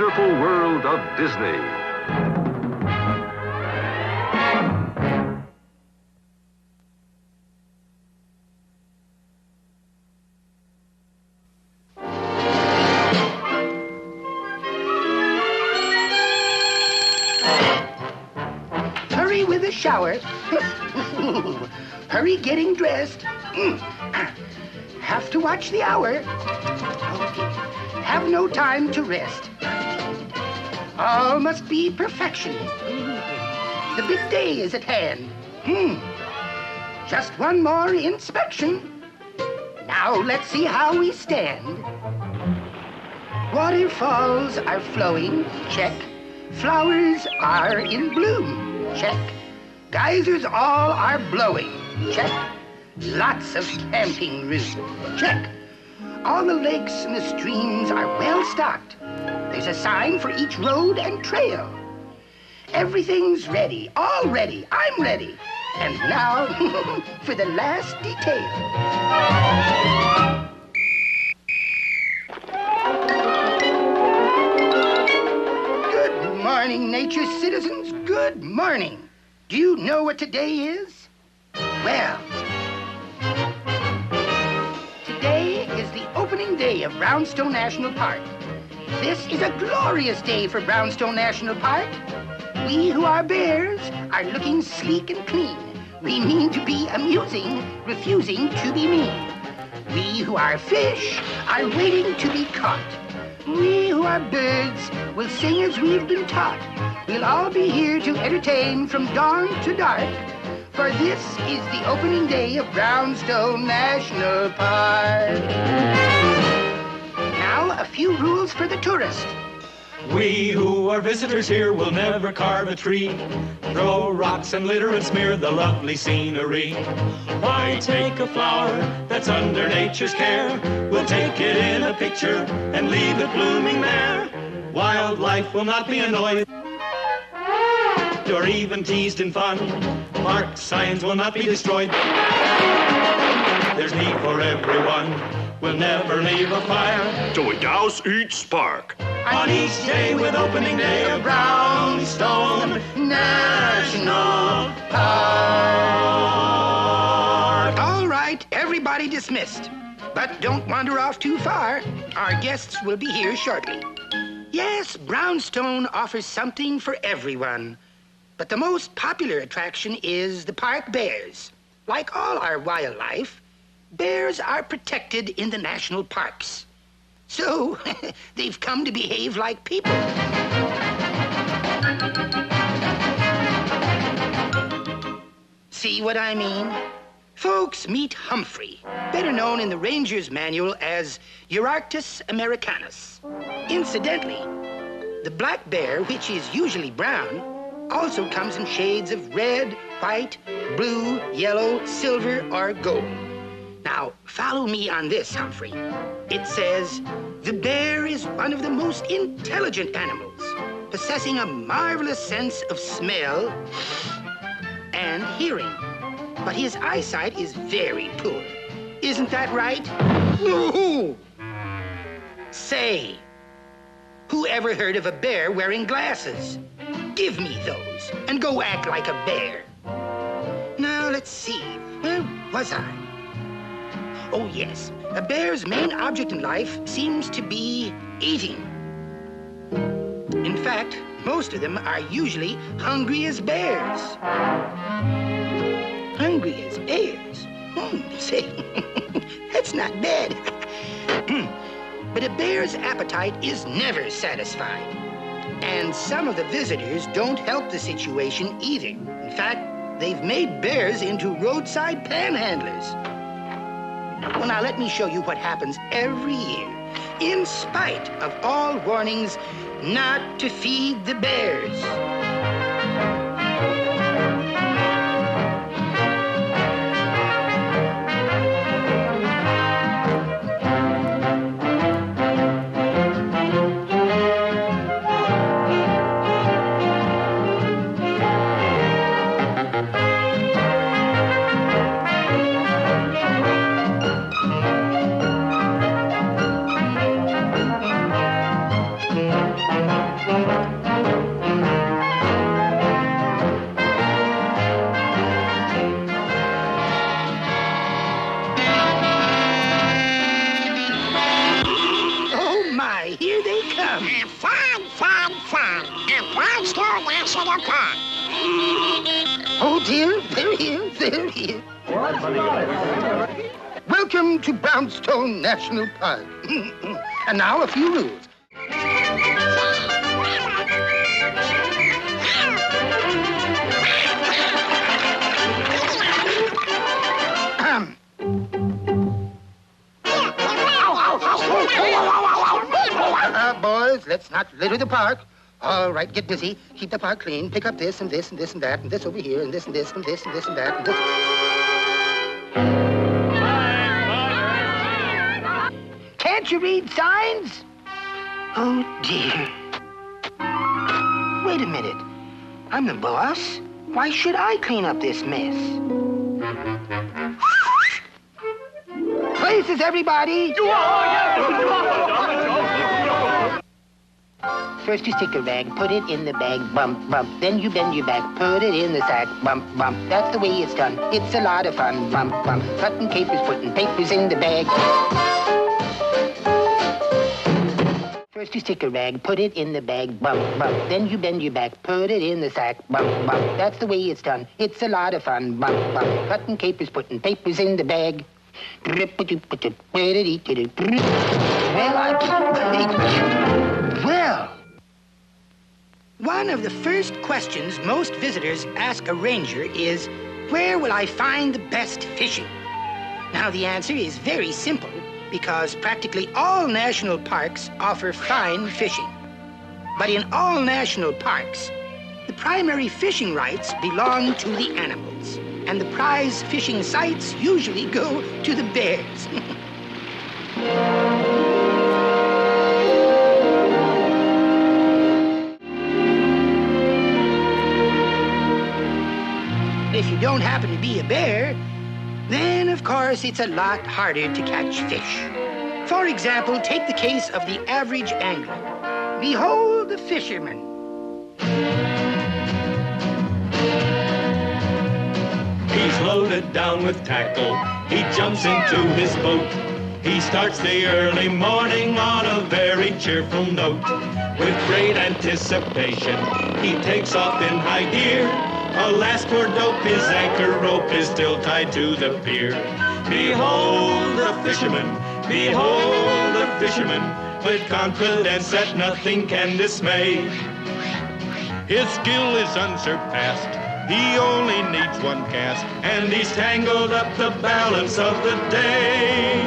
wonderful world of Disney. Hurry with a shower. Hurry getting dressed. Have to watch the hour. Have no time to rest. All must be perfection. The big day is at hand. Just one more inspection. Now let's see how we stand. Waterfalls are flowing, check. Flowers are in bloom, check. Geysers all are blowing, check. Lots of camping room, check. All the lakes and the streams are well stocked. There's a sign for each road and trail. Everything's ready, all ready, I'm ready. And now for the last detail. Good morning, nature citizens, good morning. Do you know what today is? Well, today is the opening day of Brownstone National Park. This is a glorious day for Brownstone National Park. We who are bears are looking sleek and clean. We mean to be amusing, refusing to be mean. We who are fish are waiting to be caught. We who are birds will sing as we've been taught. We'll all be here to entertain from dawn to dark. For this is the opening day of Brownstone National Park. Now, a few rules for the tourist. We who are visitors here will never carve a tree, throw rocks and litter and smear the lovely scenery. Why take a flower that's under nature's care? We'll take it in a picture and leave it blooming there. Wildlife will not be annoyed or even teased in fun. Park signs will not be destroyed. There's need for everyone. We'll never leave a fire till we douse each spark. On each day with opening day of Brownstone National Park. All right, everybody dismissed. But don't wander off too far. Our guests will be here shortly. Yes, Brownstone offers something for everyone. But the most popular attraction is the park bears. Like all our wildlife, bears are protected in the national parks. So, they've come to behave like people. See what I mean? Folks, meet Humphrey, better known in the Ranger's Manual as Urarctus americanus. Incidentally, the black bear, which is usually brown, also comes in shades of red, white, blue, yellow, silver, or gold. Now, follow me on this, Humphrey. It says, the bear is one of the most intelligent animals, possessing a marvelous sense of smell and hearing. But his eyesight is very poor. Isn't that right? Woo-hoo! Say, who ever heard of a bear wearing glasses? Give me those, and go act like a bear. Now, let's see. Where was I? Oh, yes. A bear's main object in life seems to be eating. In fact, most of them are usually hungry as bears. Hungry as bears? Say, that's not bad. But a bear's appetite is never satisfied. And some of the visitors don't help the situation either. In fact, they've made bears into roadside panhandlers. Well, now let me show you what happens every year, in spite of all warnings not to feed the bears. Oh, dear, they're here, they're here. Welcome to Brownstone National Park. And now a few rules. Boys, let's not litter the park. All right, get busy. Keep the park clean. Pick up this and this and this and that and this over here and this and this and this and this and that and this. Can't you read signs? Oh, dear. Wait a minute. I'm the boss. Why should I clean up this mess? Places, everybody! First you stick a rag, put it in the bag, bump, bump. Then you bend your back, put it in the sack, bump, bump. That's the way it's done. It's a lot of fun, bump, bump. Cutting capers, putting papers in the bag. First you stick a rag, put it in the bag, bump, bump. Then you bend your back, put it in the sack, bump, bump. That's the way it's done. It's a lot of fun, bump, bump. Cutting capers, putting papers in the bag. Well, one of the first questions most visitors ask a ranger is, where will I find the best fishing? Now, the answer is very simple, because practically all national parks offer fine fishing. But in all national parks, the primary fishing rights belong to the animals, and the prize fishing sites usually go to the bears. If you don't happen to be a bear, then, of course, it's a lot harder to catch fish. For example, take the case of the average angler. Behold the fisherman. He's loaded down with tackle. He jumps into his boat. He starts the early morning on a very cheerful note. With great anticipation, he takes off in high gear. Alas, poor dope, his anchor rope is still tied to the pier. Behold the fisherman, behold the fisherman, with confidence that nothing can dismay. His skill is unsurpassed. He only needs one cast, And he's tangled up the balance of the day.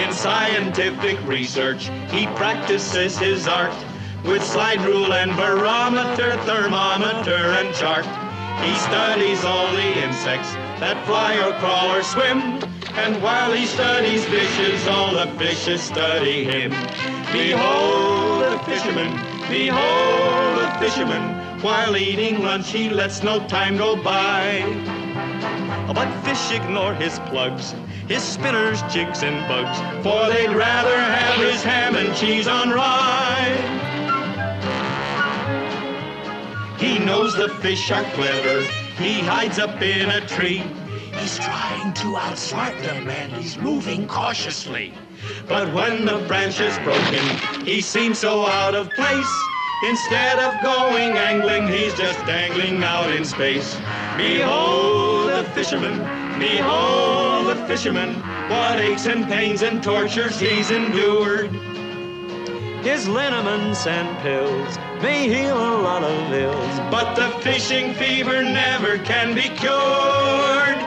In scientific research, he practices his art with slide rule and barometer, thermometer and chart. He studies all the insects that fly or crawl or swim. And while he studies fishes, all the fishes study him. Behold the fisherman, behold the fisherman. While eating lunch, he lets no time go by. But fish ignore his plugs, his spinners, jigs, and bugs, for they'd rather have his ham and cheese on rye. He knows the fish are clever. He hides up in a tree. He's trying to outsmart them, and he's moving cautiously. But when the branch is broken, he seems so out of place. Instead of going angling, he's just dangling out in space. Behold the fisherman, behold the fisherman. What aches and pains and tortures he's endured. His liniments and pills may heal a lot of ills, but the fishing fever never can be cured.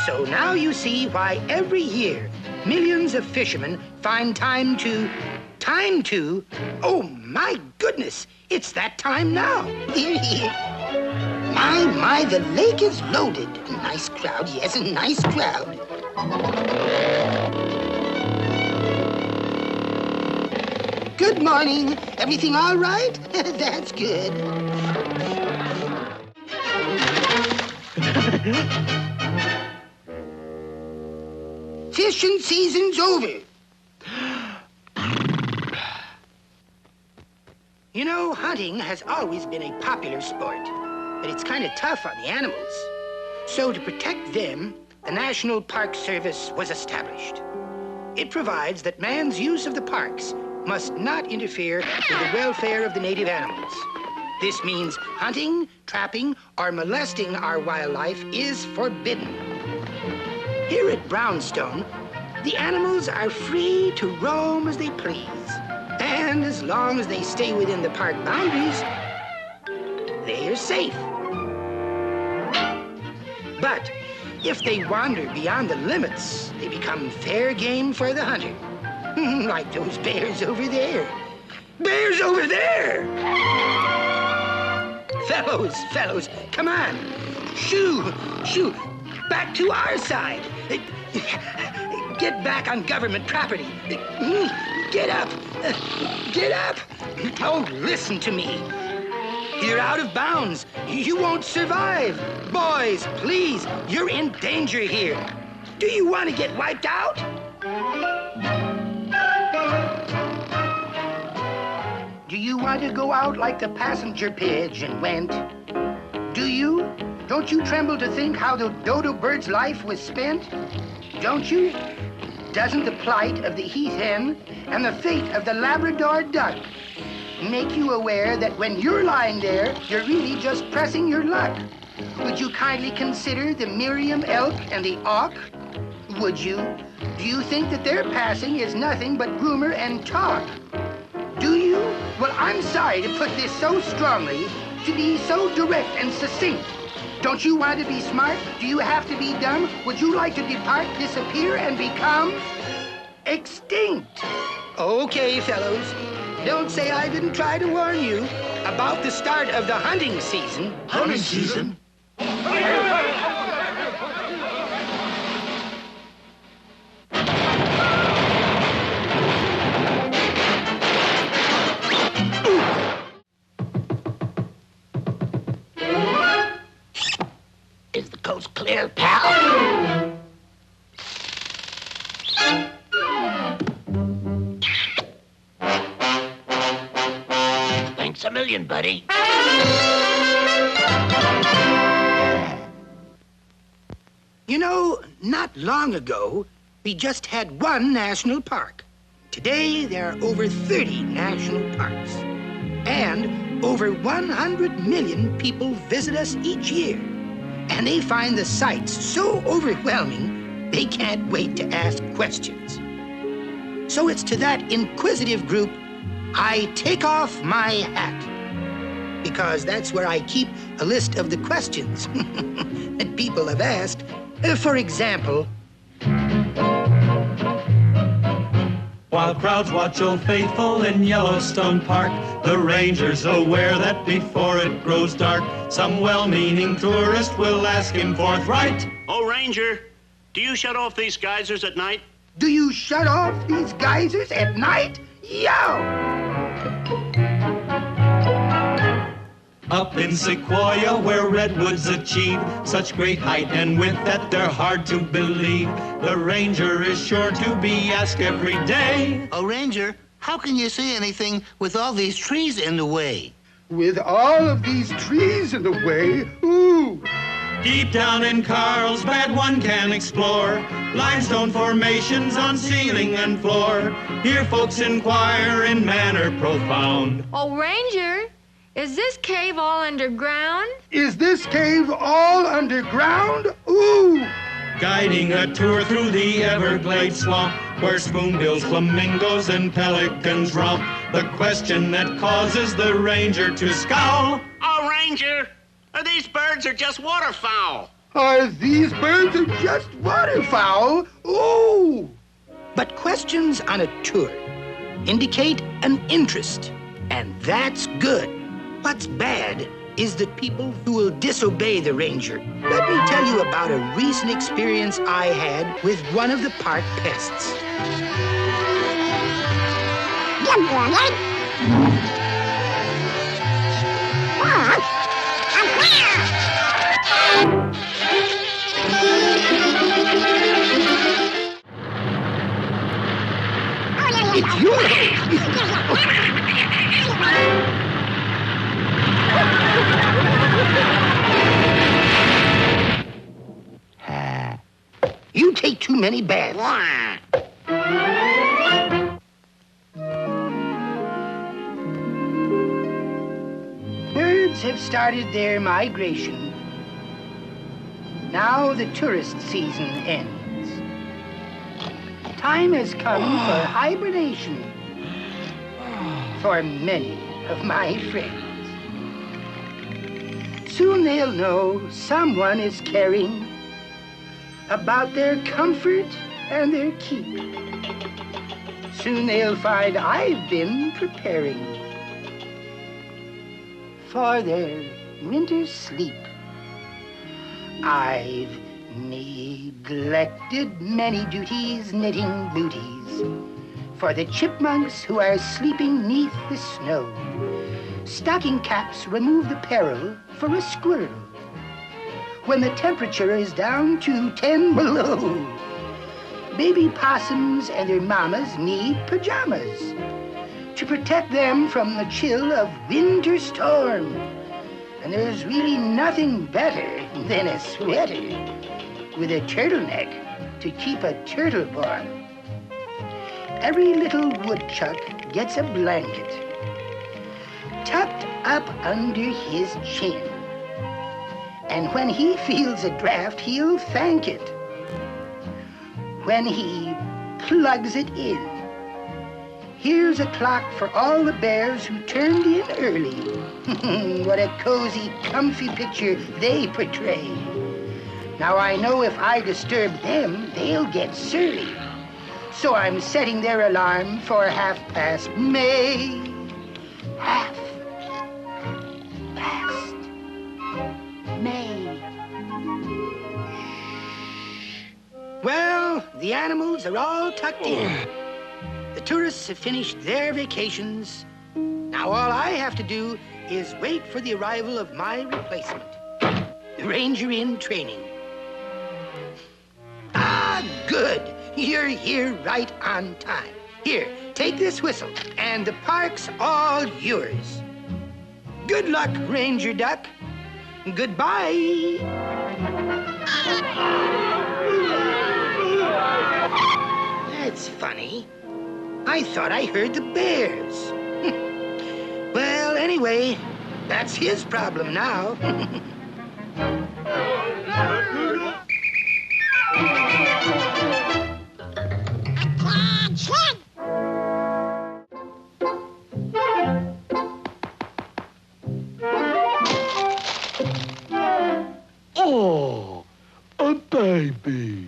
So now you see why every year millions of fishermen find time to, oh my goodness, it's that time now. My, the lake is loaded. Nice crowd, yes, a nice crowd. Good morning. Everything all right? That's good. Fishing season's over. You know, hunting has always been a popular sport, but it's kind of tough on the animals. So to protect them, the National Park Service was established. It provides that man's use of the parks must not interfere with the welfare of the native animals. This means hunting, trapping, or molesting our wildlife is forbidden. Here at Brownstone, the animals are free to roam as they please. And as long as they stay within the park boundaries, they are safe. But if they wander beyond the limits, they become fair game for the hunter. Like those bears over there. Bears over there! Fellows, come on. Shoo, back to our side. Get back on government property. Get up. Oh, listen to me. You're out of bounds. You won't survive. Boys, please, you're in danger here. Do you want to get wiped out? Do you want to go out like the passenger pigeon went? Do you? Don't you tremble to think how the dodo bird's life was spent? Don't you? Doesn't the plight of the heath hen and the fate of the Labrador duck make you aware that when you're lying there, you're really just pressing your luck? Would you kindly consider the Miriam elk and the auk? Would you? Do you think that their passing is nothing but rumor and talk? Do you? Well, I'm sorry to put this so strongly, to be so direct and succinct. Don't you want to be smart? Do you have to be dumb? Would you like to depart, disappear, and become extinct? Okay, fellows. Don't say I didn't try to warn you about the start of the hunting season. Hunting season? Is the coast clear, pal? Thanks a million, buddy. You know, not long ago, we just had one national park. Today, there are over 30 national parks. And over 100 million people visit us each year. And they find the sights so overwhelming, they can't wait to ask questions. So it's to that inquisitive group I take off my hat. Because that's where I keep a list of the questions that people have asked. For example, While crowds watch Old Faithful in Yellowstone Park, the ranger's aware that before it grows dark, some well-meaning tourist will ask him forthright, Oh, Ranger, do you shut off these geysers at night? do you shut off these geysers at night? Yo! Up in Sequoia, where redwoods achieve such great height and width that they're hard to believe, the ranger is sure to be asked every day. Oh, Ranger, how can you see anything with all these trees in the way? With all of these trees in the way, ooh! Deep down in Carlsbad, one can explore limestone formations on ceiling and floor. Here folks inquire in manner profound. Oh, Ranger, is this cave all underground? Is this cave all underground? Ooh! Guiding a tour through the Everglades swamp, where spoonbills, flamingos, and pelicans romp. The question that causes the ranger to scowl. Oh, Ranger, are these birds or just waterfowl? Are these birds or just waterfowl? Ooh! But questions on a tour indicate an interest, and that's good. What's bad is the people who will disobey the ranger. Let me tell you about a recent experience I had with one of the park pests. It's your You take too many baths. Where have started their migration. Now the tourist season ends. Time has come for hibernation for many of my friends. Soon they'll know someone is caring about their comfort and their keep. Soon they'll find I've been preparing for their winter sleep. I've neglected many duties, knitting booties for the chipmunks who are sleeping 'neath the snow. Stocking caps remove the peril for a squirrel when the temperature is down to 10 below. Baby possums and their mamas need pajamas to protect them from the chill of winter storm. And there's really nothing better than a sweater with a turtleneck to keep a turtle warm. Every little woodchuck gets a blanket tucked up under his chin. And when he feels a draft, he'll thank it when he plugs it in. Here's a clock for all the bears who turned in early. What a cozy, comfy picture they portray. Now I know if I disturb them, they'll get surly. So I'm setting their alarm for 1/2 May. 1/2 May. Well, the animals are all tucked in. The tourists have finished their vacations. Now all I have to do is wait for the arrival of my replacement, the ranger in training. Ah, good. You're here right on time. Here, take this whistle, and the park's all yours. Good luck, Ranger Duck. Goodbye. That's funny. I thought I heard the bears. Well, anyway, that's his problem now. Oh, a baby.